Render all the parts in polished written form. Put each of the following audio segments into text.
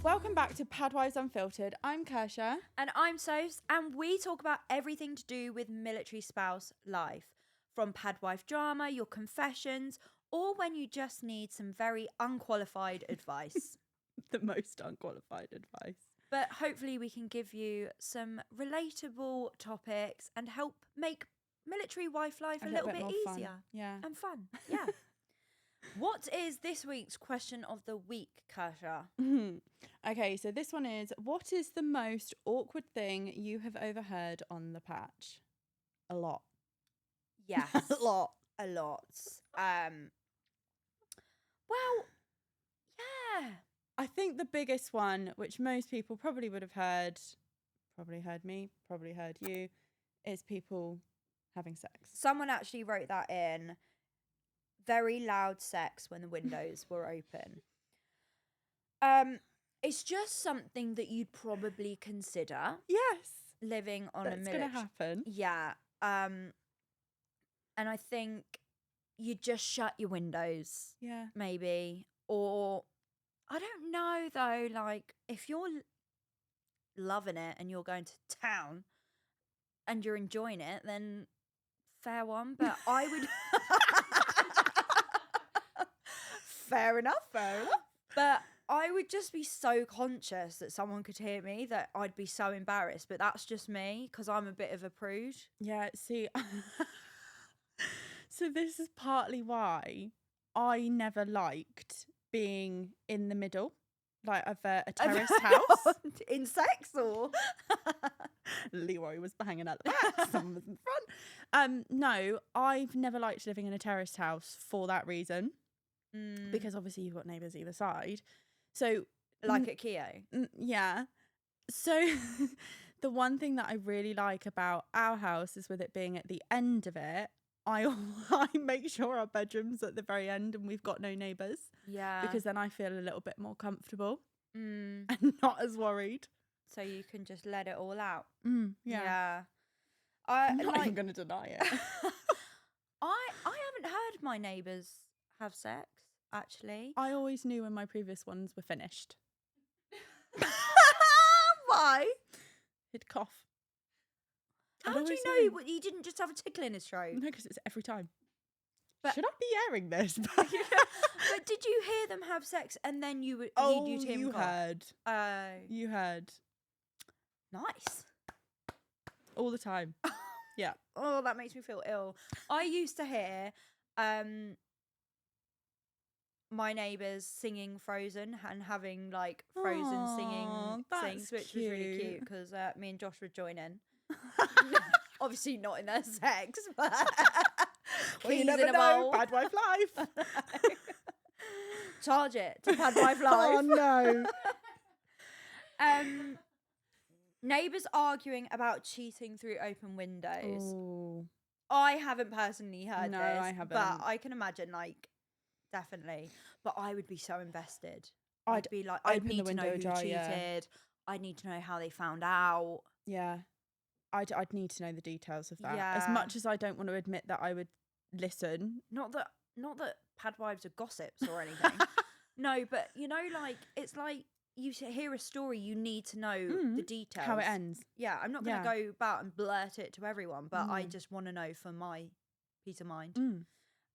Welcome back to Padwives Unfiltered. I'm Kersha. And I'm Sos, and we talk about everything to do with military spouse life. From padwife drama, your confessions, or when you just need some very unqualified advice. The most unqualified advice. But hopefully we can give you some relatable topics and help make military wife life a little bit easier. Fun. Yeah. And fun. Yeah. What is this week's question of the week, Kersha? Okay, so this one is, what is the most awkward thing you have overheard on the patch? A lot. Yes. A lot. A lot. Well, yeah. I think the biggest one, which most people probably would have heard, probably heard me, probably heard you, is people having sex. Someone actually wrote that in. Very loud sex when the windows were open. It's just something that you'd probably consider. Yes. Living on That's going to happen. Yeah. And I think you just shut your windows. Yeah. Maybe. Or I don't know though, like if you're loving it and you're going to town and you're enjoying it, then fair one. But I would Fair enough. But I would just be so conscious that someone could hear me that I'd be so embarrassed. But that's just me because I'm a bit of a prude. Yeah, see, so this is partly why I never liked being in the middle, like of a terraced house. In sex or? Leroy was hanging out the back, someone was in front. No, I've never liked living in a terraced house for that reason. Because obviously you've got neighbours either side. So like at Keo? Yeah. So the one thing that I really like about our house is with it being at the end of it, I make sure our bedroom's at the very end and we've got no neighbours. Yeah. Because then I feel a little bit more comfortable and not as worried. So you can just let it all out. Yeah. I'm not even going to deny it. I haven't heard my neighbours have sex, actually. I always knew when my previous ones were finished. Why? He'd cough. How do you know he didn't just have a tickle in his throat? No, because it's every time. But should I be airing this? But did you hear them have sex and then you'd hear him you cough? heard. You heard. Nice. All the time. Yeah. Oh, that makes me feel ill. I used to hear my neighbours singing Frozen and having like Frozen singing things, which was really cute because me and Josh would join in. Obviously not in their sex, but well, you never know. Bad wife life. Charge it to Bad Wife Life. Oh no. Neighbours arguing about cheating through open windows. Ooh. I haven't personally heard this. No, I haven't. But I can imagine, like, definitely. But I would be so invested. I'd be like, I'd need to know who cheated. Yeah. I'd need to know how they found out. Yeah. I'd need to know the details of that. Yeah. As much as I don't want to admit that I would listen. Not that padwives are gossips or anything. No, but you know, like it's like you hear a story, you need to know the details. How it ends. Yeah, I'm not going to go about and blurt it to everyone, but I just want to know for my peace of mind.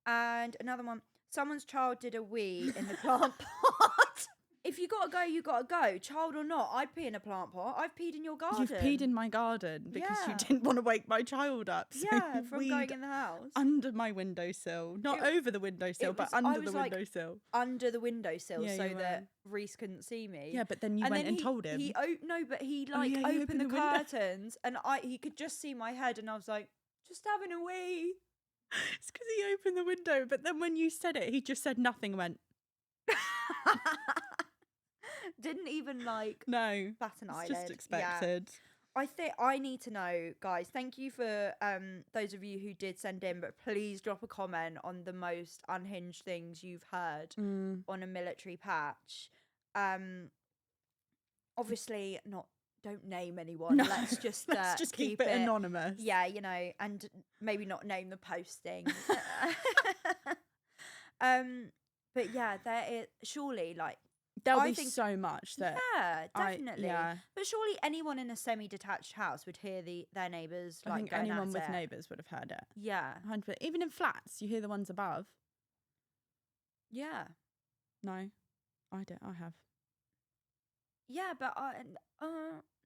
And another one, someone's child did a wee in the plant pot. If you got to go, you got to go. Child or not, I'd pee in a plant pot. I've peed in your garden. You've peed in my garden because you didn't want to wake my child up. So yeah, from going in the house. Under my windowsill. Not over the windowsill, but under the windowsill. Under the windowsill so that Reese couldn't see me. Yeah, but then you went and told him. He opened the curtains and he could just see my head and I was like, just having a wee. It's because he opened the window, but then when you said it, he just said nothing and went... Didn't even like no bat an eyelid. Just expected. Yeah. I think I need to know, guys. Thank you for those of you who did send in, but please drop a comment on the most unhinged things you've heard on a military patch. Obviously not. Don't name anyone. No, let's just keep it anonymous. Yeah, you know, and maybe not name the posting. But yeah, there is surely like. There'll be so much that definitely. But surely anyone in a semi-detached house would hear their neighbours I like think going anyone at with it. neighbours would have heard it. Yeah. 100%. Even in flats, you hear the ones above. Yeah. No, I don't. I have. Yeah, but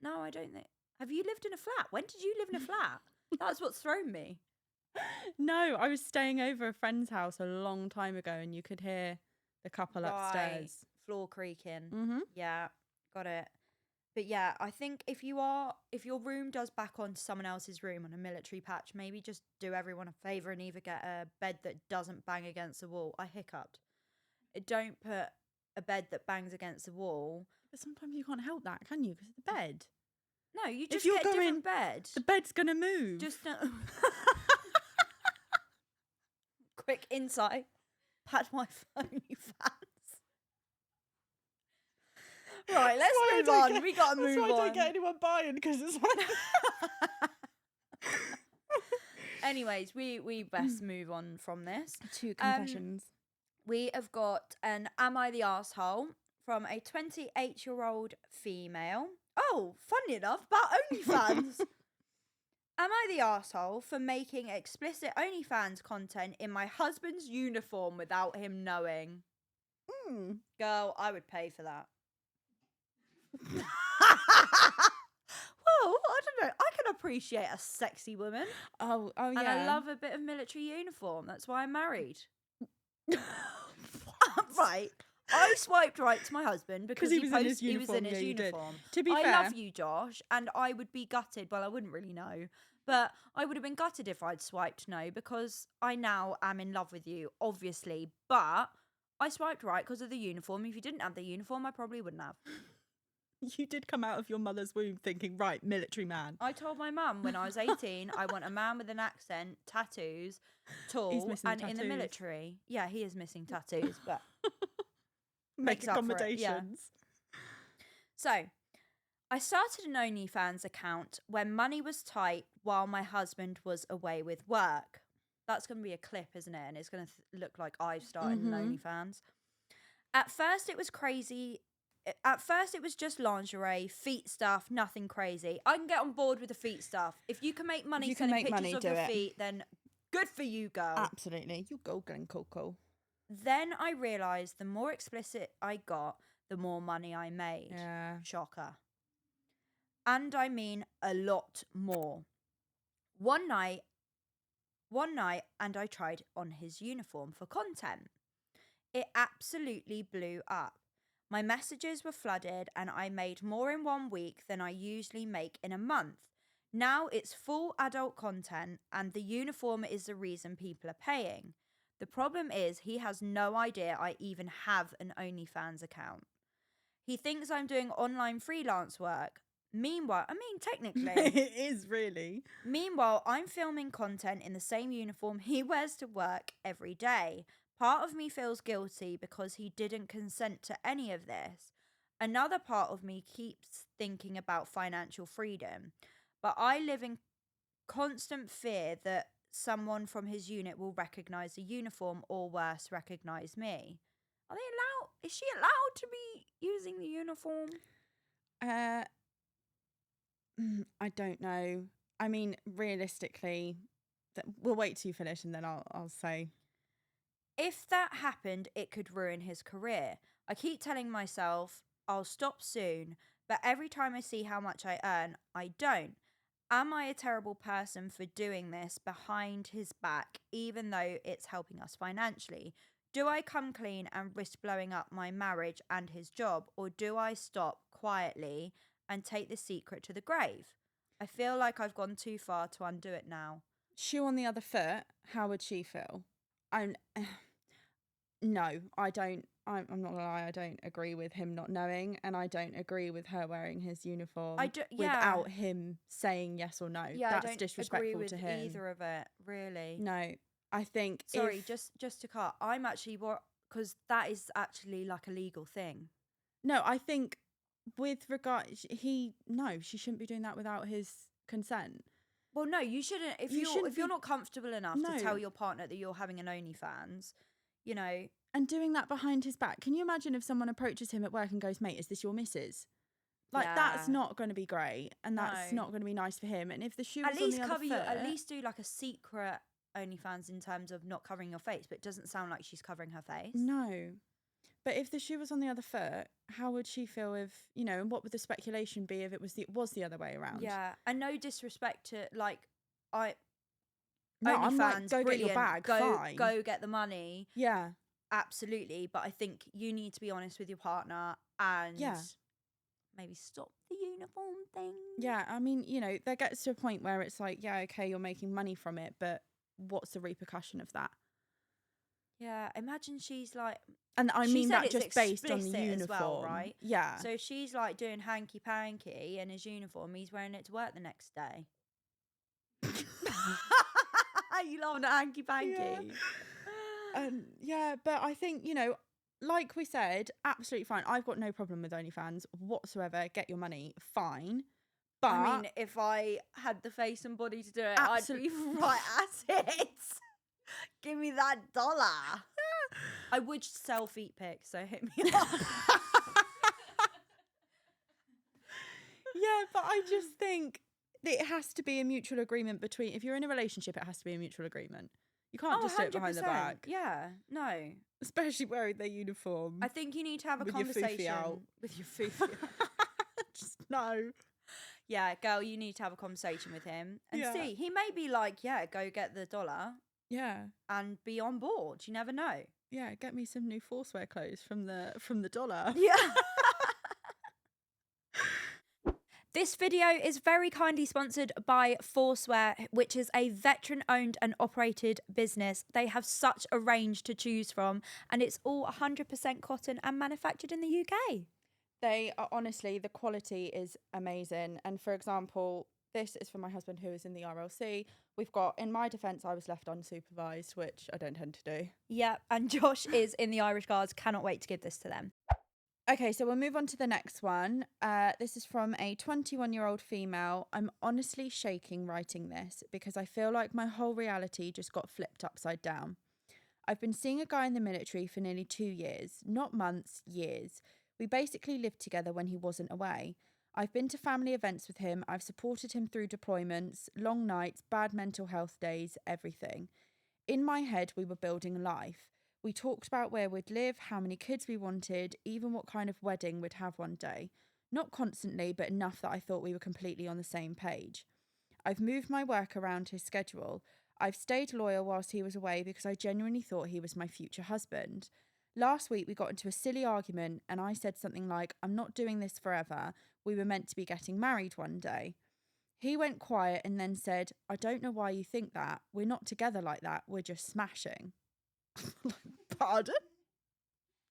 no, I don't think. Have you lived in a flat? When did you live in a flat? That's what's thrown me. No, I was staying over a friend's house a long time ago, and you could hear the couple upstairs. Floor creaking. Mm-hmm. Yeah, got it. But yeah, I think if your room does back onto someone else's room on a military patch, maybe just do everyone a favour and either get a bed that doesn't bang against the wall. I hiccuped. Don't put a bed that bangs against the wall. But sometimes you can't help that, can you? Because of the bed. No, you just get a different bed. The bed's gonna move. Just quick insight. Pat my OnlyFans. Right, let's move on. We gotta move on. That's why I don't get anyone buying, because it's like. Anyways, we best move on from this. 2 confessions. We have got an Am I the Arsehole from a 28-year-old female. Oh, funny enough, about OnlyFans. Am I the arsehole for making explicit OnlyFans content in my husband's uniform without him knowing? Girl, I would pay for that. Well, I don't know. I can appreciate a sexy woman. Oh yeah. And I love a bit of military uniform. That's why I'm married. Right. I swiped right to my husband because he was in his uniform. To be fair, I love you, Josh, and I would be gutted. Well, I wouldn't really know, but I would have been gutted if I'd swiped no, because I now am in love with you, obviously. But I swiped right because of the uniform. If you didn't have the uniform, I probably wouldn't have. You did come out of your mother's womb thinking, right, military man. I told my mum when I was 18, I want a man with an accent, tattoos, tall, and tattoos. in the military. Yeah, he is missing tattoos, but make accommodations. Yeah. So, I started an OnlyFans account when money was tight while my husband was away with work. That's going to be a clip, isn't it? And it's going to look like I've started an OnlyFans. At first, it was crazy. At first, it was just lingerie, feet stuff, nothing crazy. I can get on board with the feet stuff. If you can make money sending pictures of your feet, then good for you, girl. Absolutely. You go, Glen Coco. Then I realised the more explicit I got, the more money I made. Yeah. Shocker. And I mean a lot more. One night, and I tried on his uniform for content. It absolutely blew up. My messages were flooded and I made more in 1 week than I usually make in a month. Now it's full adult content and the uniform is the reason people are paying. The problem is he has no idea I even have an OnlyFans account. He thinks I'm doing online freelance work. Meanwhile, I mean, technically. It is really. Meanwhile, I'm filming content in the same uniform he wears to work every day. Part of me feels guilty because he didn't consent to any of this. Another part of me keeps thinking about financial freedom. But I live in constant fear that someone from his unit will recognise the uniform or worse, recognise me. Are they allowed? Is she allowed to be using the uniform? I don't know. I mean, realistically, we'll wait till you finish and then I'll say. If that happened, it could ruin his career. I keep telling myself I'll stop soon, but every time I see how much I earn, I don't. Am I a terrible person for doing this behind his back, even though it's helping us financially? Do I come clean and risk blowing up my marriage and his job, or do I stop quietly and take the secret to the grave? I feel like I've gone too far to undo it now. Shoe on the other foot, how would she feel? No, I don't. I'm not gonna lie, I don't agree with him not knowing, and I don't agree with her wearing his uniform without him saying yes or no. Yeah, that's I don't disrespectful agree with to him. either of it, really. No, I think. Sorry, just to cut. I'm actually because that is actually like a legal thing. No, I think with regard, she shouldn't be doing that without his consent. Well, no, you shouldn't. If you're not comfortable enough to tell your partner that you're having an OnlyFans, you know. And doing that behind his back. Can you imagine if someone approaches him at work and goes, mate, is this your missus? Like, that's not going to be great. And that's not going to be nice for him. And if the shoe was on the other foot... At least do like a secret OnlyFans in terms of not covering your face. But it doesn't sound like she's covering her face. No. But if the shoe was on the other foot, how would she feel if, you know, and what would the speculation be if it was the other way around? Yeah. And no disrespect to, like, No, OnlyFans, I'm like, go get your bag, fine. Go get the money. Yeah. Absolutely. But I think you need to be honest with your partner and maybe stop the uniform thing. Yeah, I mean, you know, there gets to a point where it's like, yeah, okay, you're making money from it, but what's the repercussion of that? Yeah, imagine she's like... And I mean that just based on the uniform. As well, right? Yeah. So she's like doing hanky-panky in his uniform. He's wearing it to work the next day. You loving a hanky-panky? Yeah, but I think, you know, like we said, absolutely fine. I've got no problem with OnlyFans whatsoever. Get your money, fine. But I mean, if I had the face and body to do it, I'd be right at it. Give me that $1. I would sell feet pics, so hit me up. Yeah, but I just think it has to be a mutual agreement between... If you're in a relationship, it has to be a mutual agreement. You can't just do it behind the back. Yeah, no. Especially wearing their uniform. I think you need to have a with conversation your out. With your foofy. Just no. Yeah, girl, you need to have a conversation with him and see. He may be like, yeah, go get the $1. Yeah. And be on board. You never know. Yeah, get me some new Forcewear clothes from the $1. Yeah. This video is very kindly sponsored by Forcewear, which is a veteran-owned and operated business. They have such a range to choose from, and it's all 100% cotton and manufactured in the UK. They are, honestly, the quality is amazing. And for example, this is for my husband who is in the RLC. We've got, in my defence, I was left unsupervised, which I don't tend to do. Yeah, and Josh is in the Irish Guards. Cannot wait to give this to them. Okay, so we'll move on to the next one. This is from a 21-year-old female. I'm honestly shaking writing this because I feel like my whole reality just got flipped upside down. I've been seeing a guy in the military for nearly 2 years, not months, years. We basically lived together when he wasn't away. I've been to family events with him. I've supported him through deployments, long nights, bad mental health days, everything. In my head, we were building life. We talked about where we'd live, how many kids we wanted, even what kind of wedding we'd have one day. Not constantly, but enough that I thought we were completely on the same page. I've moved my work around his schedule. I've stayed loyal whilst he was away because I genuinely thought he was my future husband. Last week we got into a silly argument and I said something like, I'm not doing this forever. We were meant to be getting married one day. He went quiet and then said, I don't know why you think that. We're not together like that. We're just smashing. Pardon?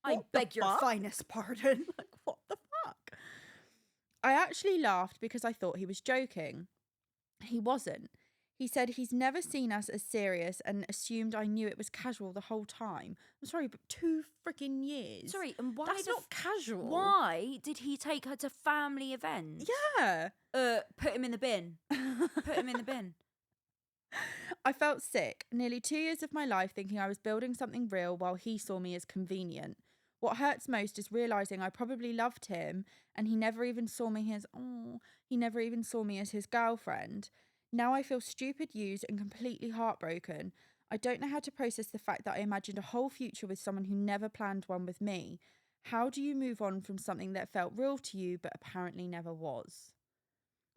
I beg your finest pardon. Like, what the fuck? I actually laughed because I thought he was joking. He wasn't. He said he's never seen us as serious and assumed I knew it was casual the whole time. I'm sorry, but 2 freaking years. Sorry, and why? That's not casual. Why did he take her to family events? Yeah. Put him in the bin. Put him in the bin. I felt sick. Nearly 2 years of my life thinking I was building something real while he saw me as convenient. What hurts most is realising I probably loved him and he never even saw me as his girlfriend. Now I feel stupid, used and completely heartbroken. I don't know how to process the fact that I imagined a whole future with someone who never planned one with me. How do you move on from something that felt real to you but apparently never was?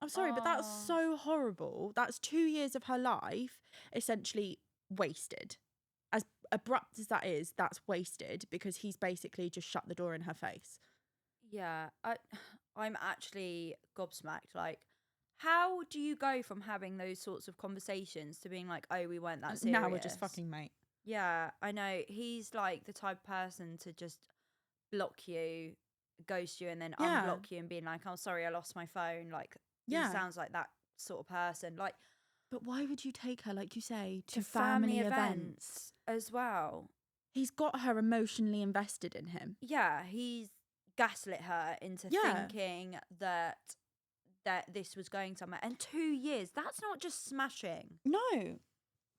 I'm sorry, but that's so horrible. That's 2 years of her life essentially wasted. As abrupt as that is, that's wasted because he's basically just shut the door in her face. Yeah, I'm actually gobsmacked. Like, how do you go from having those sorts of conversations to being like, oh, we weren't that serious? Now we're just fucking mate. Yeah, I know. He's like the type of person to just block you, ghost you, and then unblock you and being like, oh, sorry, I lost my phone. Like, he sounds like that sort of person. Like, but why would you take her, like you say, to family events as well? He's got her emotionally invested in him. Yeah, he's gaslit her into thinking that this was going somewhere. And 2 years, that's not just smashing. No.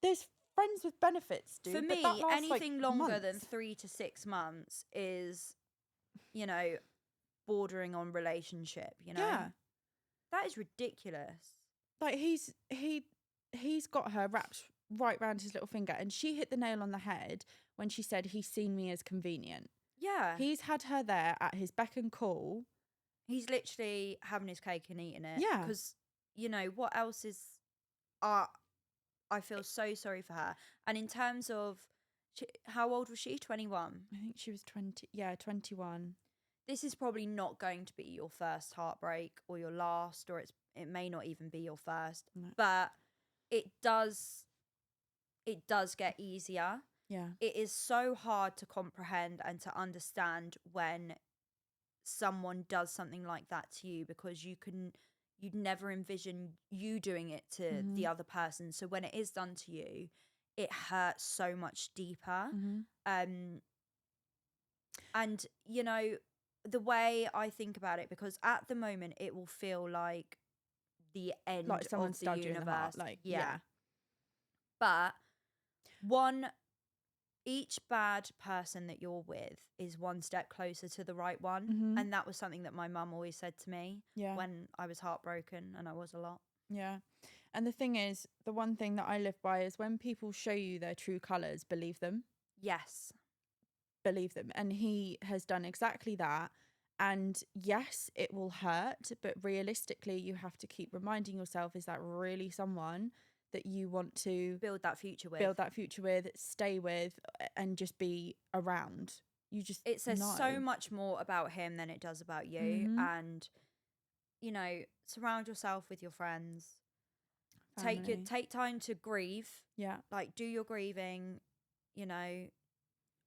There's friends with benefits, dude. For but me, that lasts, anything like, longer than months. 3 to 6 months is, you know, bordering on relationship, you know? Yeah. That is ridiculous. Like he's got her wrapped right round his little finger, and she hit the nail on the head when she said he's seen me as convenient. Yeah. He's had her there at his beck and call. He's literally having his cake and eating it. Yeah. Because, you know, what else is... I feel so sorry for her. And in terms of... how old was she? 21? I think she was 20. Yeah, 21. This is probably not going to be your first heartbreak or your last, or it may not even be your first. No. But it does get easier. Yeah. It is so hard to comprehend and to understand when someone does something like that to you, because you'd never envision you doing it to the other person. So when it is done to you, it hurts so much deeper. And you know, the way I think about it, because at the moment it will feel like the end Like someone of the stabbed you in the heart. universe. Like, yeah. But each bad person that you're with is one step closer to the right one. And that was something that my mum always said to me when I was heartbroken, and I was a lot. Yeah. And the thing is, the one thing that I live by is when people show you their true colours, believe them. Yes. Believe them. And he has done exactly that. And yes, it will hurt, but realistically, you have to keep reminding yourself, is that really someone that you want to build that future with, stay with, and just be around? It says know. so much more about him than it does about you. And, you know, surround yourself with your friends. Family. Take time to grieve. Yeah. Like, do your grieving, you know,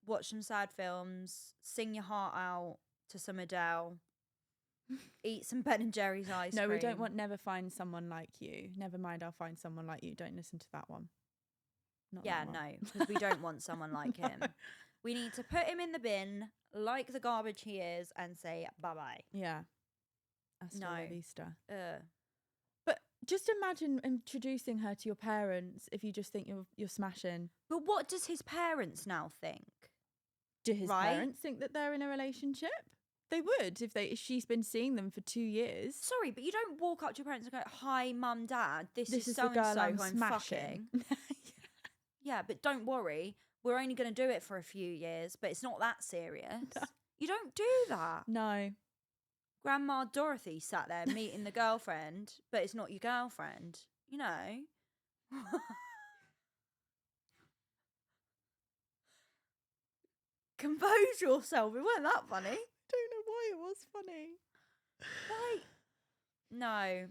watch some sad films, sing your heart out to some Adele, eat some Ben and Jerry's ice cream. No, we don't want Never Find Someone Like You. Never mind, I'll find someone like you. Don't listen to that one. Not that one. No, because we don't want someone like him. We need to put him in the bin like the garbage he is and say bye-bye. Yeah. Hasta la vista. But just imagine introducing her to your parents if you just think you're smashing. But what does his parents now think? Do his parents think that they're in a relationship? They would if she's been seeing them for 2 years. Sorry, but you don't walk up to your parents and go, "Hi, mum, dad, this is the so-and-so girl I'm who I'm smashing." fucking." Yeah, but don't worry. We're only going to do it for a few years, but it's not that serious. You don't do that. No. Grandma Dorothy sat there meeting the girlfriend, but it's not your girlfriend, you know? Compose yourself. It wasn't that funny. Don't know why it was funny. Why? No.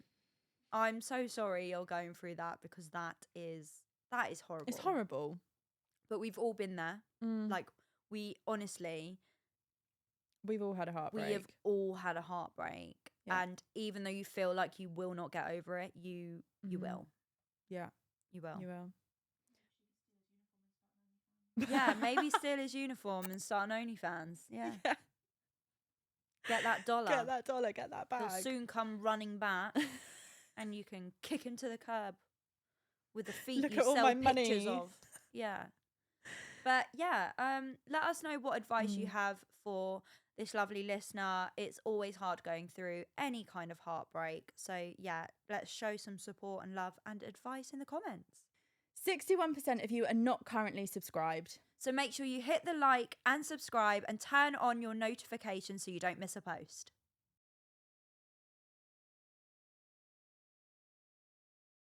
I'm so sorry you're going through that, because that is horrible. It's horrible. But we've all been there. Like, we've all had a heartbreak. We have all had a heartbreak. Yeah. And even though you feel like you will not get over it, you will. Yeah. You will. You will. Yeah, maybe steal his uniform and start an OnlyFans. Yeah. Get that dollar. Get that dollar, get that bag. He'll soon come running back and you can kick him to the curb with the feet Look you at all sell my pictures money. of. Yeah. But yeah, let us know what advice you have for this lovely listener. It's always hard going through any kind of heartbreak. So yeah, let's show some support and love and advice in the comments. 61% of you are not currently subscribed. So make sure you hit the like and subscribe and turn on your notifications so you don't miss a post.